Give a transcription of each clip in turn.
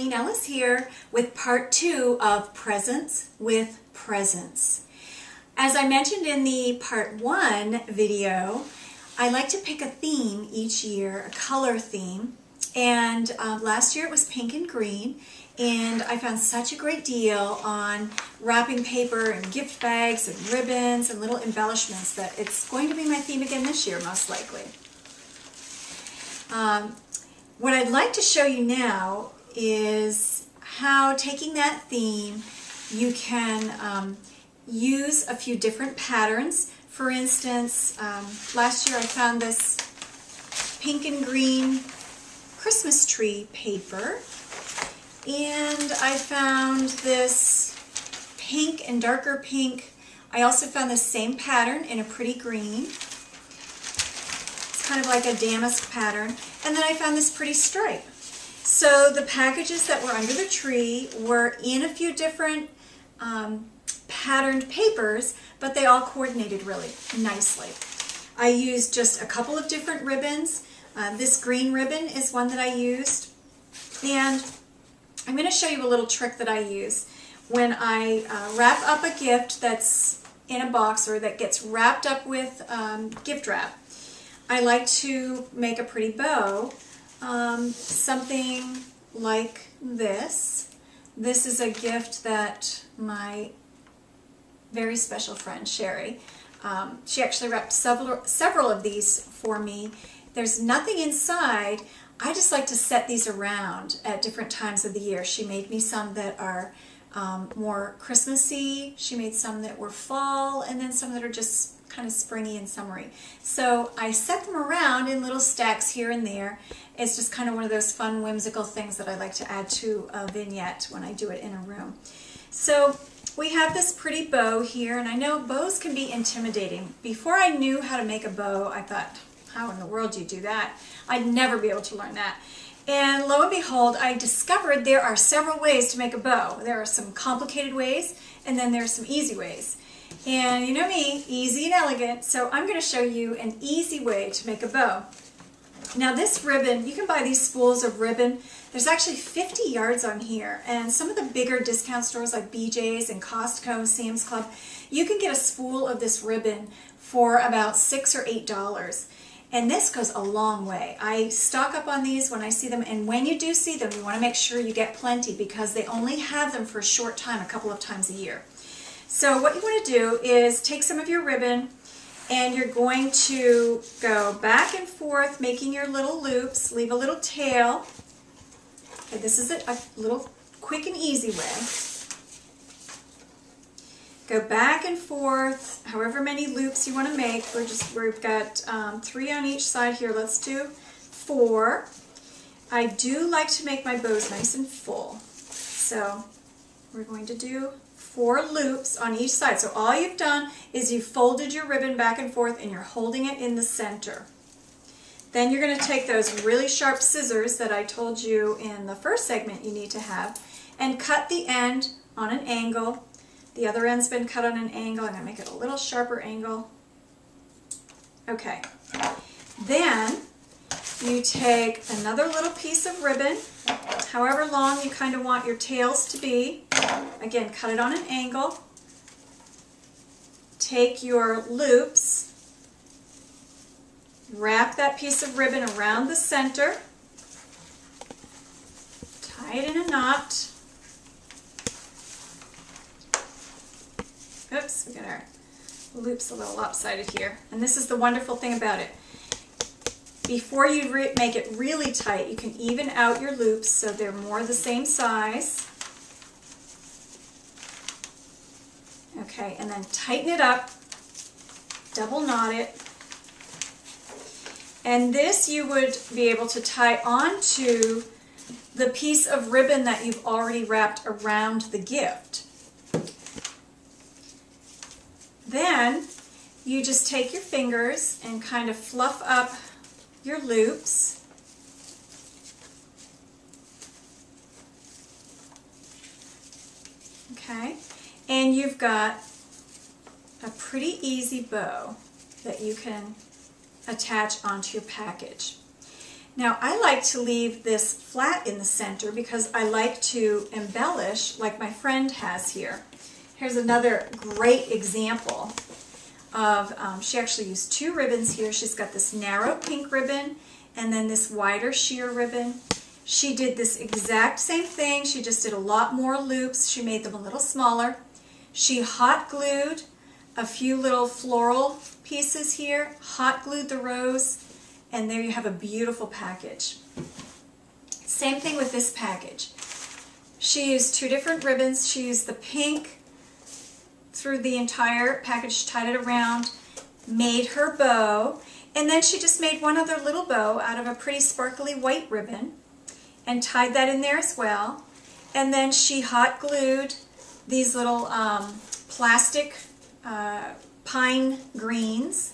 Colleen Ellis here with part 2 of Presents with Presents. As I mentioned in the part 1 video, I like to pick a theme each year, a color theme, and last year it was pink and green, and I found such a great deal on wrapping paper and gift bags and ribbons and little embellishments that it's going to be my theme again this year, most likely. What I'd like to show you now is how, taking that theme, you can use a few different patterns. For instance, last year I found this pink and green Christmas tree paper, and I found this pink and darker pink. I also found the same pattern in a pretty green. Kind of like a damask pattern, and then I found this pretty stripe. So the packages that were under the tree were in a few different patterned papers, but they all coordinated really nicely. I used just a couple of different ribbons. This green ribbon is one that I used, and I'm going to show you a little trick that I use when I wrap up a gift that's in a box or that gets wrapped up with gift wrap. I like to make a pretty bow, something like this. This is a gift that my very special friend Sherry, she actually wrapped several of these for me. There's nothing inside. I just like to set these around at different times of the year. She made me some that are more Christmassy. She made some that were fall, and then some that are just kind of springy and summery. So I set them around in little stacks here and there. It's just kind of one of those fun, whimsical things that I like to add to a vignette when I do it in a room. So we have this pretty bow here, and I know bows can be intimidating. Before I knew how to make a bow, I thought, how in the world do you do that? I'd never be able to learn that. And lo and behold, I discovered there are several ways to make a bow. There are some complicated ways, and then there are some easy ways. And you know me, easy and elegant, so I'm going to show you an easy way to make a bow. Now this ribbon, you can buy these spools of ribbon. There's actually 50 yards on here, and some of the bigger discount stores like BJ's and Costco, Sam's Club, you can get a spool of this ribbon for about $6 or $8. And this goes a long way. I stock up on these when I see them, and when you do see them, you want to make sure you get plenty because they only have them for a short time, a couple of times a year. So what you want to do is take some of your ribbon, and you're going to go back and forth making your little loops, leave a little tail. Okay, this is a little quick and easy way. Go back and forth, however many loops you want to make. We've got 3 on each side here. Let's do 4. I do like to make my bows nice and full. So we're going to do 4 loops on each side. So all you've done is you've folded your ribbon back and forth and you're holding it in the center. Then you're going to take those really sharp scissors that I told you in the first segment you need to have and cut the end on an angle. The other end's been cut on an angle. I'm going to make it a little sharper angle. Okay. Then you take another little piece of ribbon, however long you kind of want your tails to be. Again, cut it on an angle. Take your loops, wrap that piece of ribbon around the center, tie it in a knot. Oops, we got our loops a little lopsided here. And this is the wonderful thing about it. Before you make it really tight, you can even out your loops so they're more the same size. Okay, and then tighten it up, double knot it. And this you would be able to tie onto the piece of ribbon that you've already wrapped around the gift. Then you just take your fingers and kind of fluff up your loops. Okay, and you've got a pretty easy bow that you can attach onto your package. Now I like to leave this flat in the center because I like to embellish like my friend has here. Here's another great example of, she actually used two ribbons here. She's got this narrow pink ribbon and then this wider sheer ribbon. She did this exact same thing. She just did a lot more loops. She made them a little smaller. She hot glued a few little floral pieces here, hot glued the rose, and there you have a beautiful package. Same thing with this package. She used two different ribbons. She used the pink through the entire package, tied it around, made her bow, and then she just made one other little bow out of a pretty sparkly white ribbon and tied that in there as well. And then she hot glued these little plastic pine greens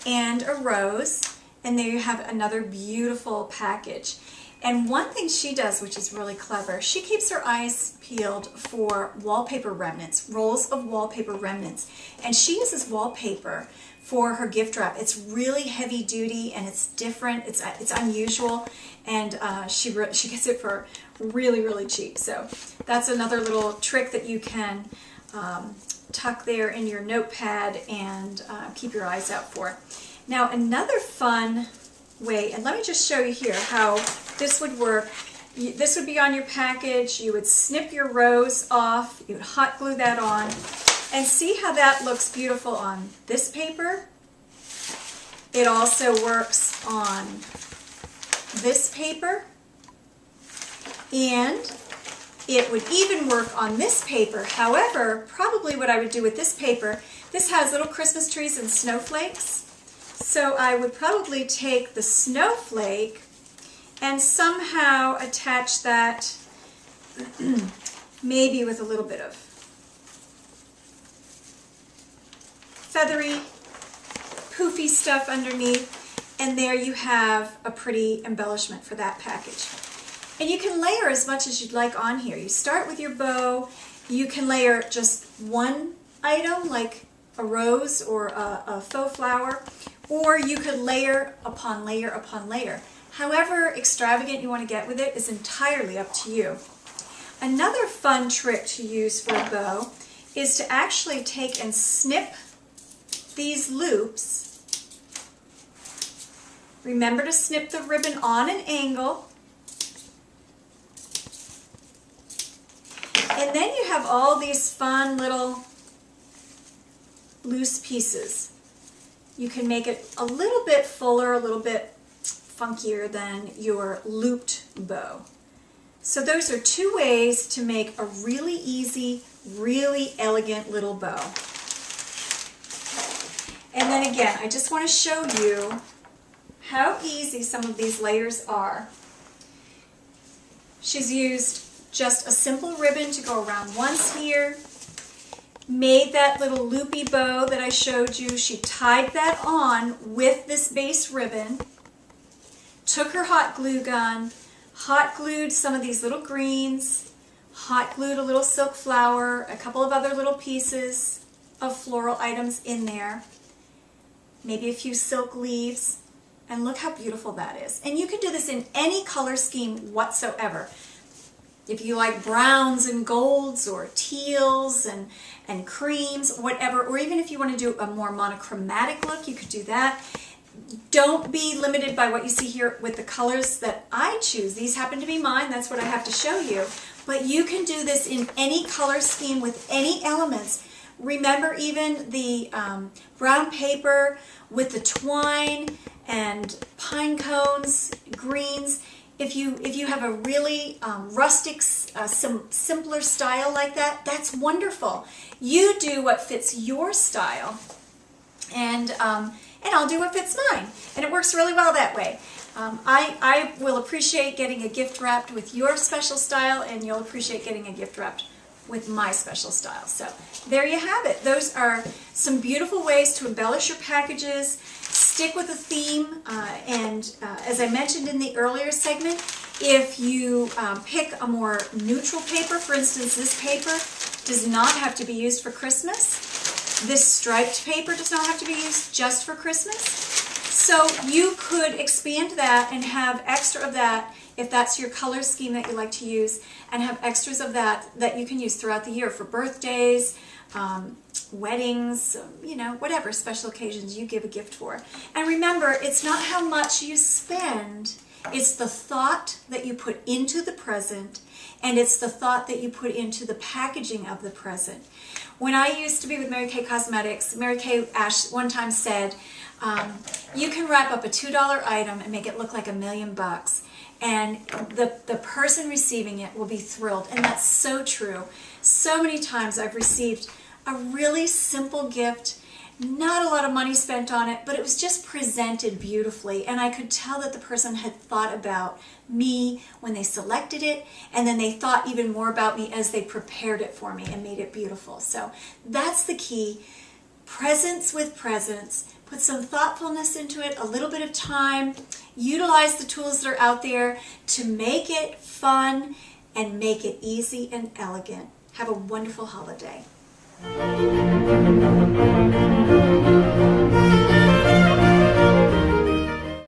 and a rose, and there you have another beautiful package. And one thing she does, which is really clever, she keeps her eyes peeled for wallpaper remnants, rolls of wallpaper remnants. And she uses wallpaper for her gift wrap. It's really heavy duty and it's different, it's unusual, and she gets it for really, really cheap. So that's another little trick that you can tuck there in your notepad and keep your eyes out for. Now another fun way, and let me just show you here how this would work. This would be on your package. You would snip your rose off, you would hot glue that on, and see how that looks beautiful on this paper. It also works on this paper, and it would even work on this paper. However, probably what I would do with this paper, this has little Christmas trees and snowflakes. So I would probably take the snowflake and somehow attach that maybe with a little bit of feathery, poofy stuff underneath, and there you have a pretty embellishment for that package. And you can layer as much as you'd like on here. You start with your bow, you can layer just one item like a rose or a faux flower, or you could layer upon layer upon layer. However extravagant you want to get with it is entirely up to you. Another fun trick to use for a bow is to actually take and snip these loops. Remember to snip the ribbon on an angle. And then you have all these fun little loose pieces. You can make it a little bit fuller, a little bit funkier than your looped bow. So those are two ways to make a really easy, really elegant little bow. And then again, I just want to show you how easy some of these layers are. She's used just a simple ribbon to go around once here, made that little loopy bow that I showed you. She tied that on with this base ribbon, took her hot glue gun, hot glued some of these little greens, hot glued a little silk flower, a couple of other little pieces of floral items in there, maybe a few silk leaves, and look how beautiful that is. And you can do this in any color scheme whatsoever. If you like browns and golds or teals and creams, whatever, or even if you want to do a more monochromatic look, you could do that. Don't be limited by what you see here with the colors that I choose. These happen to be mine, that's what I have to show you. But you can do this in any color scheme with any elements. Remember even the brown paper with the twine and pine cones, greens. If you have a really rustic, simpler style like that, that's wonderful. You do what fits your style, and I'll do what fits mine. And it works really well that way. I will appreciate getting a gift wrapped with your special style, and you'll appreciate getting a gift wrapped with my special style. So there you have it. Those are some beautiful ways to embellish your packages. Stick with a theme, and as I mentioned in the earlier segment, if you pick a more neutral paper, for instance, this paper does not have to be used for Christmas. This striped paper does not have to be used just for Christmas. So you could expand that and have extra of that if that's your color scheme that you like to use, and have extras of that that you can use throughout the year for birthdays, weddings, you know, whatever special occasions you give a gift for. And remember, it's not how much you spend, it's the thought that you put into the present, and it's the thought that you put into the packaging of the present. When I used to be with Mary Kay Cosmetics, Mary Kay Ash one time said, you can wrap up a $2 item and make it look like $1 million, and the person receiving it will be thrilled. And that's so true. So many times I've received a really simple gift, not a lot of money spent on it, but it was just presented beautifully, and I could tell that the person had thought about me when they selected it, and then they thought even more about me as they prepared it for me and made it beautiful. So that's the key. Presents with presents. Put some thoughtfulness into it, a little bit of time. Utilize the tools that are out there to make it fun and make it easy and elegant. Have a wonderful holiday.